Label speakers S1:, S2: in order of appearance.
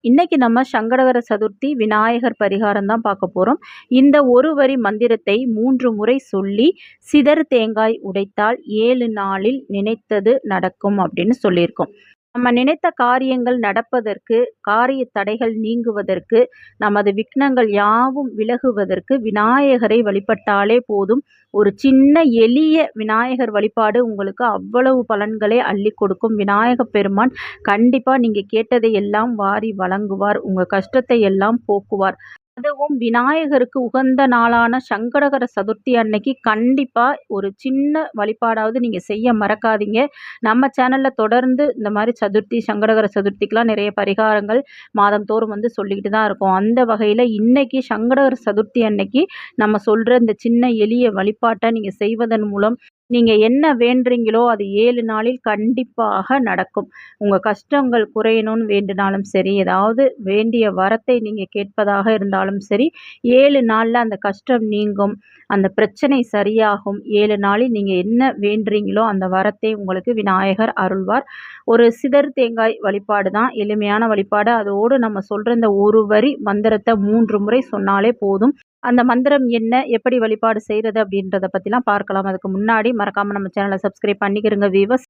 S1: இன்னைக்கு நம்ம சங்கடகர சதுர்த்தி விநாயகர் பரிகாரம் தான் பார்க்க போறோம். இந்த ஒரு வரி மந்திரத்தை 3 முறை சொல்லி சிதறு தேங்காய் உடைத்தால் 7 நாளில் நினைத்தது நடக்கும் அப்படின்னு சொல்லியிருக்கோம். நம்ம நினைத்த காரியங்கள் நடப்பதற்கு, காரிய தடைகள் நீங்குவதற்கு, நமது விக்னங்கள் யாவும் விலகுவதற்கு விநாயகரை வழிபட்டாலே போதும். ஒரு சின்ன எளிய விநாயகர் வழிபாடு உங்களுக்கு அவ்வளவு பலன்களை அள்ளி கொடுக்கும். விநாயகப் பெருமான் கண்டிப்பா நீங்க கேட்டதை எல்லாம் வாரி வழங்குவார். உங்க கஷ்டத்தை எல்லாம் போக்குவார். அதுவும் விநாயகருக்கு உகந்த நாளான சங்கடகர சதுர்த்தி அன்னைக்கு கண்டிப்பா ஒரு சின்ன வழிபாடாவது நீங்க செய்ய மறக்காதீங்க. நம்ம சேனல்ல தொடர்ந்து இந்த மாதிரி சதுர்த்தி, சங்கடகர சதுர்த்திக்கெல்லாம் நிறைய பரிகாரங்கள் மாதந்தோறும் சொல்லிக்கிட்டு தான் இருக்கோம். அந்த வகையில இன்னைக்கு சங்கடகர சதுர்த்தி அன்னைக்கு நம்ம சொல்ற இந்த சின்ன எளிய வழிபாட்டை நீங்க செய்வதன் மூலம் நீங்க என்ன வேண்டுறீங்களோ அது 7 நாளில் கண்டிப்பாக நடக்கும். உங்க கஷ்டங்கள் குறையணும்னு வேண்டினாலும் சரி, ஏதாவது வேண்டிய வரத்தை நீங்க கேட்பதாக இருந்தாலும் சரி, 7 நாள்ல அந்த கஷ்டம் நீங்கும். அந்த பிரச்சனை சரியாகும். 7 நாளில் நீங்க என்ன வேண்டுறீங்களோ அந்த வரத்தை உங்களுக்கு விநாயகர் அருள்வார். ஒரு சிதறு தேங்காய் வழிபாடு தான், எளிமையான வழிபாடு. அதோடு நம்ம சொல்ற இந்த ஒரு வரி மந்திரத்தை 3 முறை சொன்னாலே போதும். அந்த மந்திரம் என்ன, எப்படி வழிபாடு செய்றது அப்படின்றத பத்திலாம் பார்க்கலாம். அதுக்கு முன்னாடி மறக்காம நம்ம சேனலை சப்ஸ்கிரைப் பண்ணிக்கிறங்க வீவர்ஸ்.